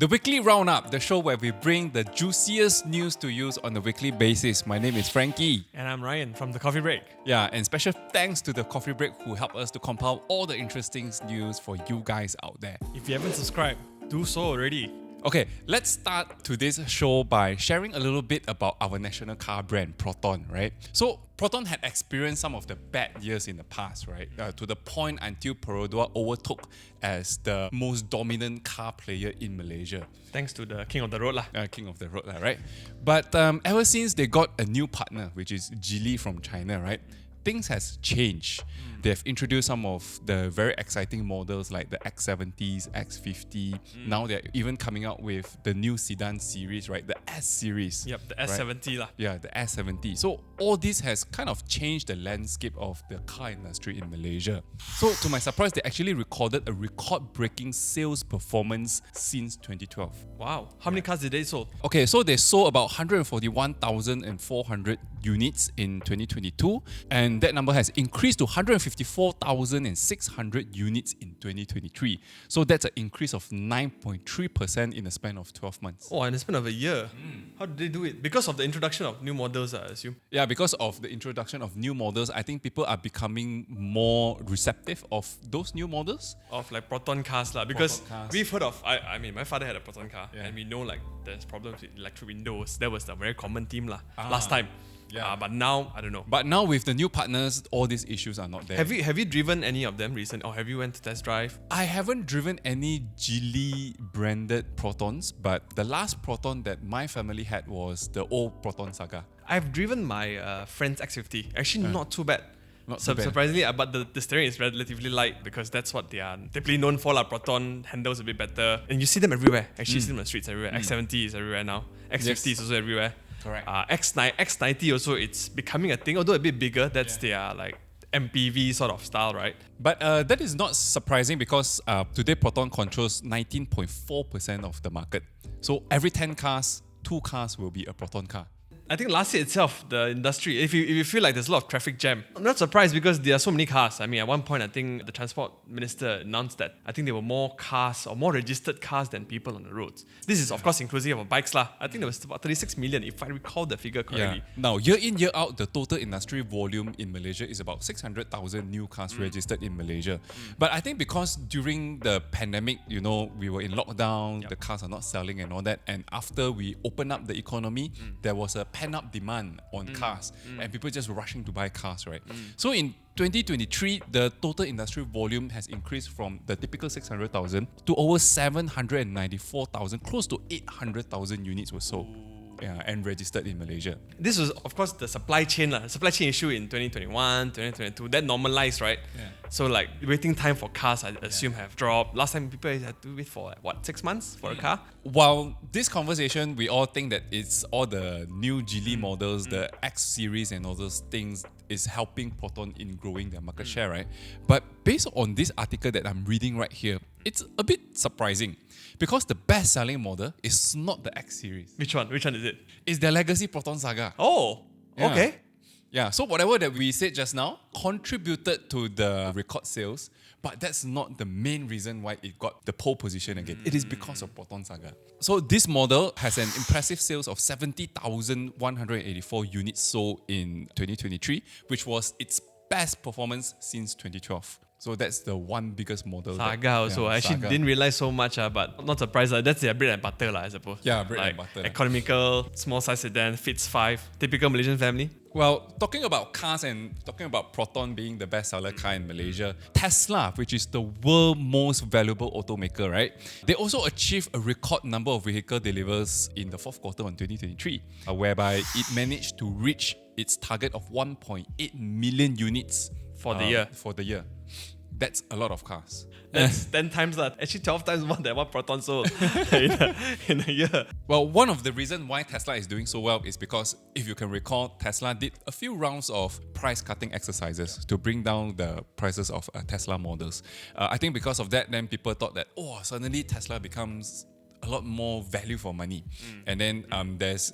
The Weekly Roundup, the show where we bring the juiciest news to you on a weekly basis. My name is Frankie. And I'm Ryan from The Coffee Break. Yeah, and special thanks to the Coffee Break who help us to compile all the interesting news for you guys out there. If you haven't subscribed, do so already. Okay, let's start today's show by sharing a little bit about our national car brand, Proton, right? So, Proton had experienced some of the bad years in the past, right? To the point until Perodua overtook as the most dominant car player in Malaysia. Thanks to the king of the road lah. King of the road, right? But ever since they got a new partner, which is Geely from China, right? Things has changed. They've introduced some of the very exciting models like the X70s, X50. Now they're even coming out with the new sedan series, right? The S series. Yep, the S70 lah. Yeah, the S70. So all this has kind of changed the landscape of the car industry in Malaysia. So to my surprise, they actually recorded a record-breaking sales performance since 2012. Wow. How many cars did they sold? Okay, so they sold about 141,400 units in 2022, and that number has increased to 154,600 units in 2023. So that's an increase of 9.3% in the span of 12 months. Oh, in the span of a year. How did they do it? Because of the introduction of new models, I assume. Yeah, because of the introduction of new models, I think people are becoming more receptive of those new models. Of like Proton cars lah. Because Proton cars. we've heard of, I mean, my father had a Proton car. Yeah. And we know like there's problems with electric windows. That was the very common theme lah. Last time. Yeah. But now, I don't know. But now with the new partners, all these issues are not there. Have you driven any of them recent, or have you went to test drive? I haven't driven any Geely branded Protons, but the last Proton that my family had was the old Proton Saga. I've driven my friend's X50. Actually, not too bad. Not too bad. Surprisingly, but the steering is relatively light because that's what they are typically known for. Like Proton handles a bit better, and you see them everywhere. Actually, you see them on the streets everywhere. X70 is everywhere now. X50 is also everywhere. Correct. X90 also, it's becoming a thing, although a bit bigger. That's their like MPV sort of style, right? But that is not surprising because today Proton controls 19.4% of the market. So every 10 cars, 2 cars will be a Proton car. I think last year itself, the industry, if you feel like there's a lot of traffic jam, I'm not surprised because there are so many cars. I mean, at one point, I think the transport minister announced that I think there were more cars or more registered cars than people on the roads. This is, of course, inclusive of bikes lah. I think there was about 36 million, if I recall the figure correctly. Now, year in, year out, the total industry volume in Malaysia is about 600,000 new cars registered in Malaysia. But I think because during the pandemic, we were in lockdown, the cars are not selling and all that. And after we opened up the economy, there was a pent-up demand on cars and people just rushing to buy cars, right? So in 2023, the total industry volume has increased from the typical 600,000 to over 794,000, close to 800,000 units were sold. And registered in Malaysia. This was, of course, the supply chain issue in 2021, 2022. That normalized, right? Yeah. So like waiting time for cars, I assume, have dropped. Last time people had to wait for 6 months for a car. While this conversation, we all think that it's all the new Geely models, the X series and all those things is helping Proton in growing their market share, right? But based on this article that I'm reading right here, it's a bit surprising because the best-selling model is not the X series. Which one? Which one is it? It's their legacy Proton Saga. Oh, okay. Yeah, so whatever that we said just now contributed to the record sales, but that's not the main reason why it got the pole position again. It is because of Proton Saga. So this model has an impressive sales of 70,184 units sold in 2023, which was its best performance since 2012. So that's the one biggest model. Saga also. I actually didn't realize so much, but not surprised. That's their bread and butter, I suppose. Yeah, bread and butter. Economical, small size sedan, fits 5, typical Malaysian family. Well, talking about cars and talking about Proton being the best-seller car in Malaysia, Tesla, which is the world's most valuable automaker, right? They also achieved a record number of vehicle deliveries in the fourth quarter of 2023, whereby it managed to reach its target of 1.8 million units for the year. That's a lot of cars. That's 10 times that. Actually, 12 times more than what Proton sold in a year. Well, one of the reasons why Tesla is doing so well is because, if you can recall, Tesla did a few rounds of price-cutting exercises to bring down the prices of Tesla models. I think because of that, then people thought that, suddenly Tesla becomes a lot more value for money. And then there's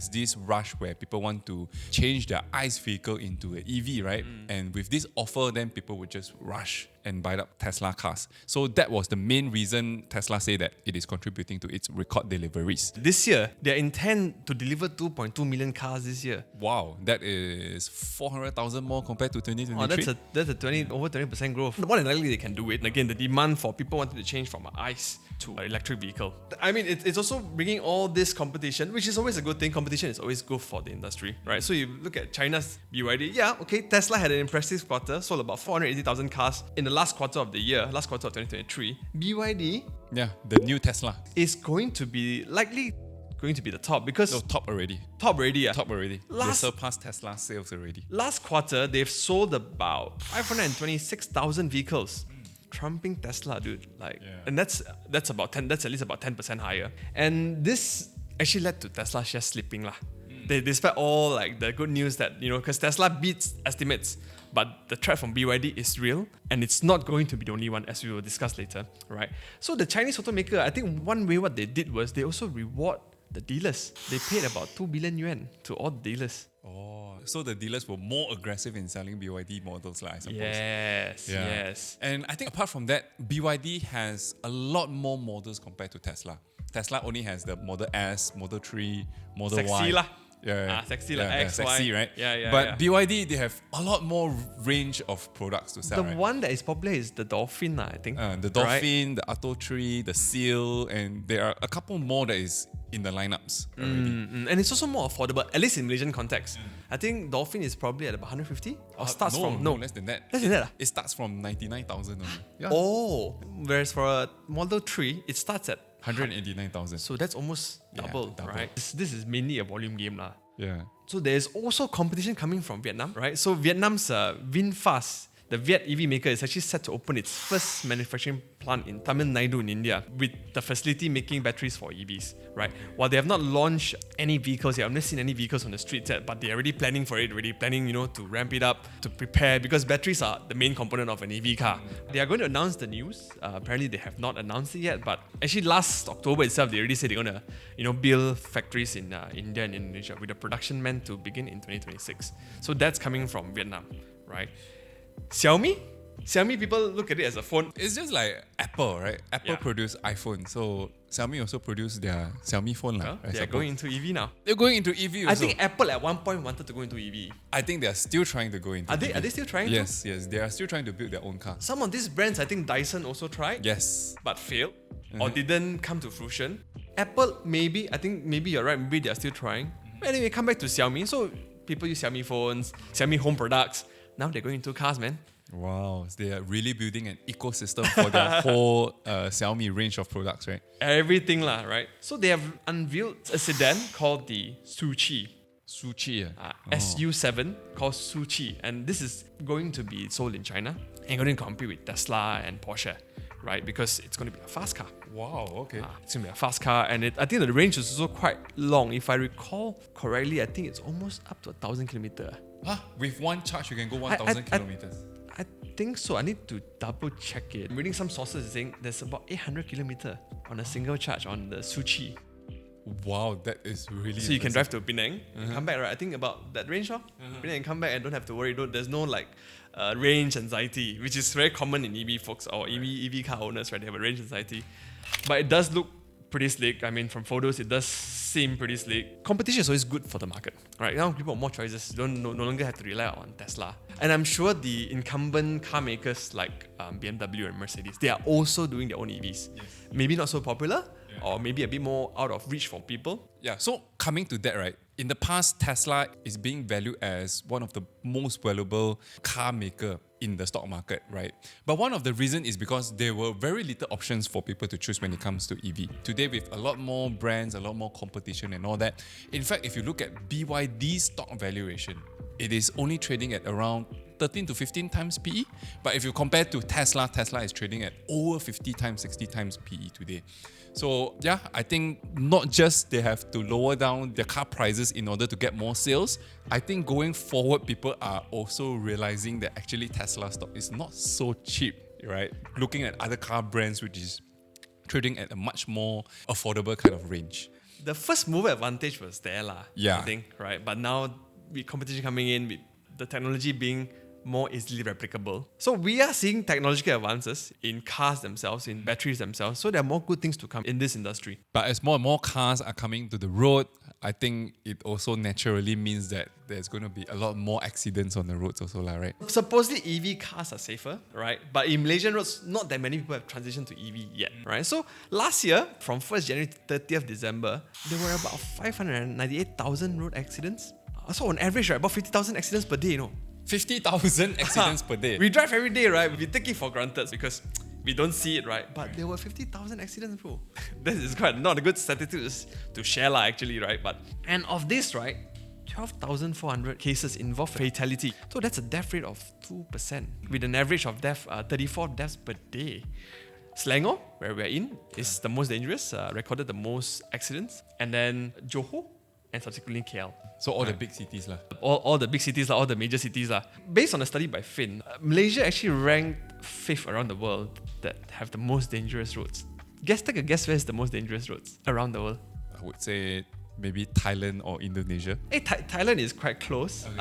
this rush where people want to change their ICE vehicle into an EV, right? And with this offer, then people would just rush and buy up Tesla cars. So that was the main reason Tesla say that it is contributing to its record deliveries. This year, they intend to deliver 2.2 million cars this year. Wow, that is 400,000 more compared to 2023. Oh, that's a over 20% growth. More than likely, they can do it. And again, the demand for people wanting to change from an ICE to an electric vehicle. I mean, it's also bringing all this competition, which is always a good thing. Competition is always good for the industry, right? So you look at China's BYD. Yeah, okay, Tesla had an impressive quarter, sold about 480,000 cars in the last quarter of the year, last quarter of 2023. BYD, Yeah, the new Tesla. is going to be likely going to be the top because No, top already. top already. Yeah. Top already. Last- They surpassed Tesla sales already. Last quarter, they've sold about 526,000 vehicles, trumping Tesla, dude. And that's about 10. That's at least about 10% higher. And this actually led to Tesla shares slipping, lah. Despite all like the good news that because Tesla beats estimates, but the threat from BYD is real, and it's not going to be the only one, as we will discuss later, right? So the Chinese automaker, I think one way what they did was they also reward the dealers. They paid about 2 billion yuan to all the dealers. Oh, so the dealers were more aggressive in selling BYD models, I suppose. Yes. And I think apart from that, BYD has a lot more models compared to Tesla. Tesla only has the Model S, Model 3, Model Y. Sexy lah. Yeah. Sexy like X, sexy, Y. right? Yeah. But BYD, they have a lot more range of products to sell, The right? one that is popular is the Dolphin, I think. The Dolphin, the Atto 3, the Seal, and there are a couple more that is in the lineups already. And it's also more affordable, at least in Malaysian context. I think Dolphin is probably at about 150 or starts from less than that. Less than that. It starts from 99,000 only. Yeah. Oh, whereas for a Model 3, it starts at 189,000. so that's almost double, double. right? This is mainly a volume game lah. Yeah. So there's also competition coming from Vietnam, right? So Vietnam's VinFast, the Viet EV maker, is actually set to open its first manufacturing plant in Tamil Nadu in India, with the facility making batteries for EVs, right? While they have not launched any vehicles yet, I've never seen any vehicles on the streets yet, but they're already planning for it, to ramp it up, to prepare, because batteries are the main component of an EV car. They are going to announce the news. Apparently they have not announced it yet, but actually last October itself, they already said they're going to, build factories in India and Indonesia, with the production meant to begin in 2026. So that's coming from Vietnam, right? Xiaomi, people look at it as a phone. It's just like Apple, right? Apple produced iPhone, so Xiaomi also produced their Xiaomi phone. They're going into EV now. They're going into EV also. I think Apple at one point wanted to go into EV. I think they're still trying to go into Are EV. they still trying to? Yes, they are still trying to build their own car. Some of these brands, I think Dyson also tried, Yes. but failed or didn't come to fruition. Apple, maybe. I think maybe you're right. Maybe they're still trying. Anyway, come back to Xiaomi. So people use Xiaomi phones, Xiaomi home products. Now they're going into cars, man. Wow, they are really building an ecosystem for their whole Xiaomi range of products, right? Everything lah, right? So they have unveiled a sedan called the Suqi. Suqi. SU7 called Suqi, and this is going to be sold in China and going to compete with Tesla and Porsche, right? Because it's going to be a fast car. Wow, okay. It's going to be a fast car, and I think the range is also quite long. If I recall correctly, I think it's almost up to 1,000 kilometers. With one charge, you can go 1,000 kilometers. I think so. I need to double check it. I'm reading some sources saying there's about 800 kilometers on a single charge on the Suqi. Wow, that is really So you can drive to Penang and come back, right? I think about that range, Penang and come back and don't have to worry. There's no range anxiety, which is very common in EV folks or EV car owners, right? They have a range anxiety. But it does look pretty slick. I mean, from photos, it does seem pretty slick. Competition is always good for the market, right? Now people have more choices. You no longer have to rely on Tesla. And I'm sure the incumbent car makers like BMW and Mercedes, they are also doing their own EVs. Yes. Maybe not so popular, or maybe a bit more out of reach for people. Yeah, so coming to that, right? In the past, Tesla is being valued as one of the most valuable car maker in the stock market, right? But one of the reasons is because there were very little options for people to choose when it comes to EV. Today, with a lot more brands, a lot more competition and all that, in fact, if you look at BYD's stock valuation, it is only trading at around 13 to 15 times PE. But if you compare to Tesla, Tesla is trading at over 50 times, 60 times PE today. So yeah, I think not just they have to lower down their car prices in order to get more sales. I think going forward, people are also realizing that actually Tesla stock is not so cheap, right? Looking at other car brands, which is trading at a much more affordable kind of range. The first mover advantage was there, Yeah. I think, right? But now with competition coming in, with the technology being more easily replicable. So we are seeing technological advances in cars themselves, in batteries themselves. So there are more good things to come in this industry. But as more and more cars are coming to the road, I think it also naturally means that there's going to be a lot more accidents on the roads also, right? Supposedly EV cars are safer, right? But in Malaysian roads, not that many people have transitioned to EV yet, right? So last year, from 1st January to 30th December, there were about 598,000 road accidents. So on average, right, about 50,000 accidents per day, 50,000 accidents per day. We drive every day, right? We take it for granted because we don't see it, right? But there were 50,000 accidents, bro. This is quite not a good statistics to share, actually, right? And of this, right, 12,400 cases involve fatality. So that's a death rate of 2%, with an average of 34 deaths per day. Selangor, where we're in, is the most dangerous, recorded the most accidents. And then Johor, and subsequently KL. So all the big cities lah. All the big cities, all the major cities. Based on a study by Fin, Malaysia actually ranked 5th around the world that have the most dangerous roads. Take a guess where's the most dangerous roads around the world? I would say maybe Thailand or Indonesia. Hey, Thailand is quite close. Okay.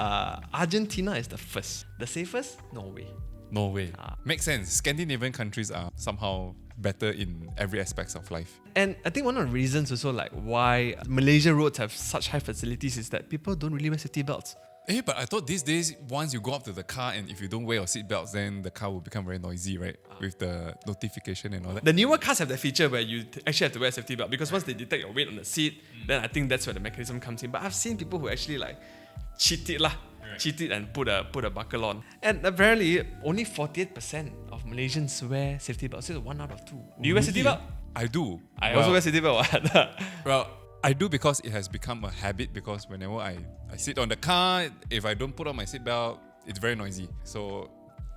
Argentina is the first. The safest? Norway. Norway. Makes sense. Scandinavian countries are somehow better in every aspects of life. And I think one of the reasons also why Malaysia roads have such high facilities is that people don't really wear safety belts. Hey, but I thought these days, once you go up to the car and if you don't wear your seatbelts, then the car will become very noisy, right? With the notification and all that. The newer cars have that feature where you actually have to wear a safety belt because once they detect your weight on the seat, then I think that's where the mechanism comes in. But I've seen people who actually cheat it and put a buckle on. And apparently, only 48% of Malaysians wear safety belts. So 1 out of 2. Do you wear safety belt? I do. I also wear safety belt. Well, I do because it has become a habit because whenever I sit on the car, if I don't put on my seatbelt, it's very noisy. So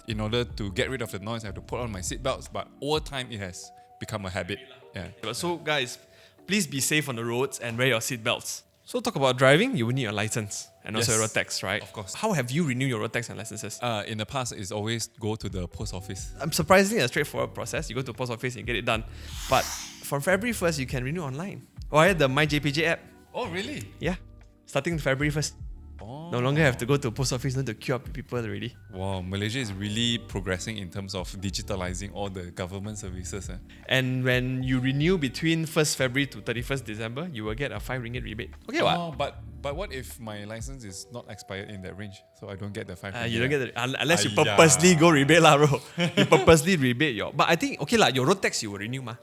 in order to get rid of the noise, I have to put on my seatbelts. But over time, it has become a habit. Yeah. So guys, please be safe on the roads and wear your seatbelts. So talk about driving, you will need your license and also your road tax, right? Of course. How have you renewed your road tax and licenses? In the past, it's always go to the post office. Surprisingly, a straightforward process. You go to the post office and get it done. But from February 1st, you can renew online via the MyJPJ app. Oh, really? Yeah. Starting February 1st. Oh. No longer have to go to post office, no to queue up people already. Wow, Malaysia is really progressing in terms of digitalizing all the government services. And when you renew between 1st February to 31st December, you will get a 5 ringgit rebate. Okay, what? But what if my license is not expired in that range? So I don't get the 5 ringgit. You don't get unless you purposely go rebate lah, bro. You purposely rebate But I think, okay lah, your road tax you will renew ma.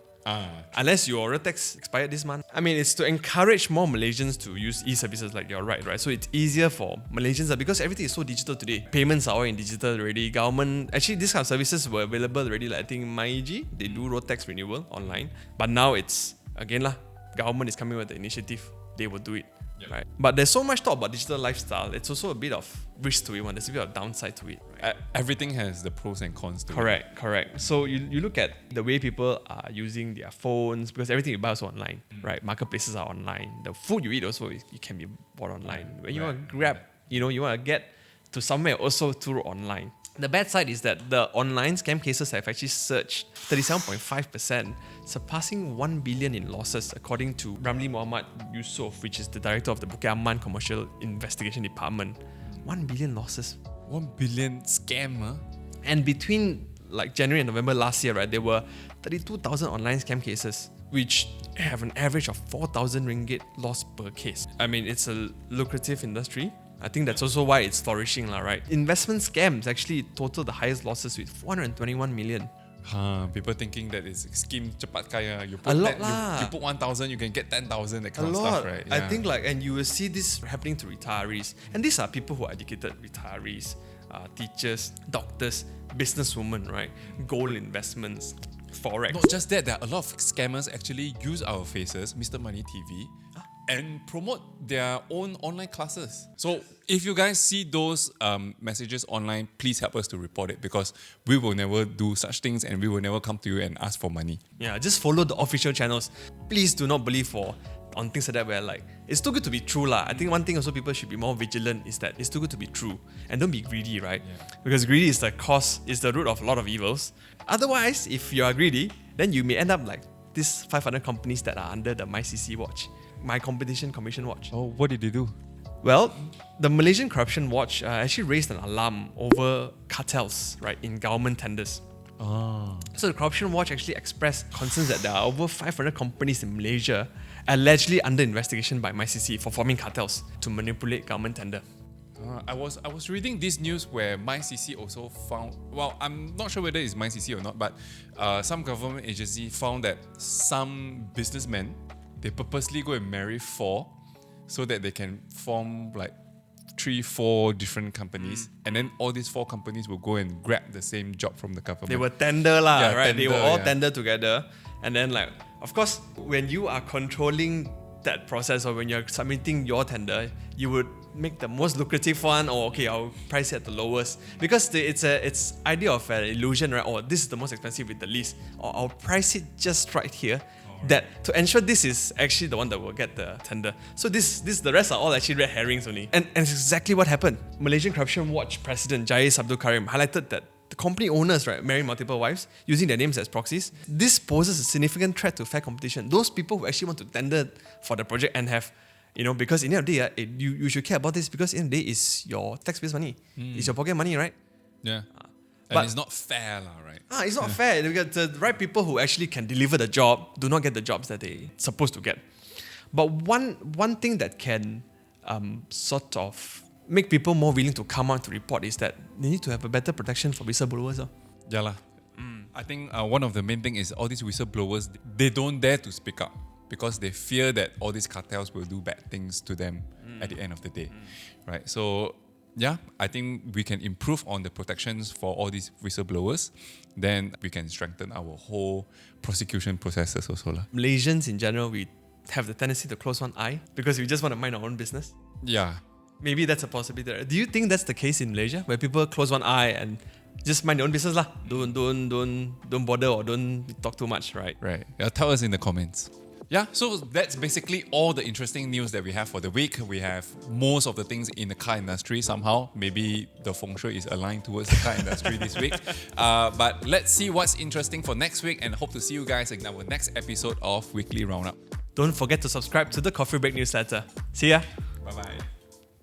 Unless your road tax expired this month. I mean, it's to encourage more Malaysians to use e-services like your right? So it's easier for Malaysians because everything is so digital today. Payments are all in digital already. Government, actually, these kind of services were available already. I think MyJPJ, they do road tax renewal online. But now it's, again government is coming with the initiative. They will do it. Yep. Right? But there's so much talk about digital lifestyle. It's also a bit of risk to it. There's a bit of downside to it. Right? Everything has the pros and cons to it. Correct. So you look at the way people are using their phones because everything you buy is online, right? Marketplaces are online. The food you eat also it can be bought online. When you want to grab, you want to get to somewhere also through online. The bad side is that the online scam cases have actually surged 37.5%, surpassing 1 billion in losses, according to Ramli Muhammad Yusof, which is the director of the Bukit Aman Commercial Investigation Department. 1 billion losses. 1 billion scam, huh? And between January and November last year, right, there were 32,000 online scam cases, which have an average of 4,000 ringgit loss per case. I mean, it's a lucrative industry. I think that's also why it's flourishing, right? Investment scams actually total the highest losses with 421 million. People thinking that it's scheme cepat kaya. You put you put 1,000, you can get 10,000, that kind of stuff, right? Yeah. I think and you will see this happening to retirees. And these are people who are educated retirees, teachers, doctors, businesswomen, right? Gold investments, forex. Not just that, there are a lot of scammers actually use our faces, Mr. Money TV, and promote their own online classes. So if you guys see those messages online, please help us to report it because we will never do such things and we will never come to you and ask for money. Yeah, just follow the official channels. Please do not believe on things like that where it's too good to be true lah. I think one thing also people should be more vigilant is that it's too good to be true and don't be greedy, right? Yeah. Because greedy is the root of a lot of evils. Otherwise, if you are greedy, then you may end up like these 500 companies that are under the MyCC watch. My Competition Commission watch. Oh, what did they do? Well, the Malaysian Corruption Watch actually raised an alarm over cartels, right, in government tenders. So the Corruption Watch actually expressed concerns that there are over 500 companies in Malaysia allegedly under investigation by MyCC for forming cartels to manipulate government tender. I was reading this news where MyCC also found, well, I'm not sure whether it's MyCC or not, but some government agency found that some businessmen, they purposely go and marry 4 so that they can form like 3-4 different companies, and then all these 4 companies will go and grab the same job from the government. They were tender right? Tender, they were all tender together, and then like, of course, when you are controlling that process or when you're submitting your tender, you would make the most lucrative one, or okay, I'll price it at the lowest, because it's idea of an illusion, right? Or this is the most expensive with the least, or I'll price it just right here. That to ensure this is actually the one that will get the tender. So the rest are all actually red herrings only. And it's exactly what happened. Malaysian Corruption Watch President Jais Abdul Karim highlighted that the company owners, right, marry multiple wives using their names as proxies. This poses a significant threat to fair competition. Those people who actually want to tender for the project and have, because in the end of the day, you should care about this, because in the end of the day, it's your tax-based money. It's your pocket money, right? Yeah. But it's not fair, right? It's not fair, because the right people who actually can deliver the job do not get the jobs that they're supposed to get. But one thing that can sort of make people more willing to come out to report is that they need to have a better protection for whistleblowers. Yeah lah. I think one of the main thing is all these whistleblowers, they don't dare to speak up because they fear that all these cartels will do bad things to them at the end of the day, right? So yeah, I think we can improve on the protections for all these whistleblowers. Then we can strengthen our whole prosecution processes also. Malaysians in general, we have the tendency to close one eye because we just want to mind our own business. Yeah. Maybe that's a possibility. Do you think that's the case in Malaysia, where people close one eye and just mind their own business lah? Don't bother or don't talk too much, right? Right. Tell us in the comments. Yeah, so that's basically all the interesting news that we have for the week. We have most of the things in the car industry somehow. Maybe the feng shui is aligned towards the car industry this week. But let's see what's interesting for next week, and hope to see you guys in our next episode of Weekly Roundup. Don't forget to subscribe to the Coffee Break newsletter. See ya!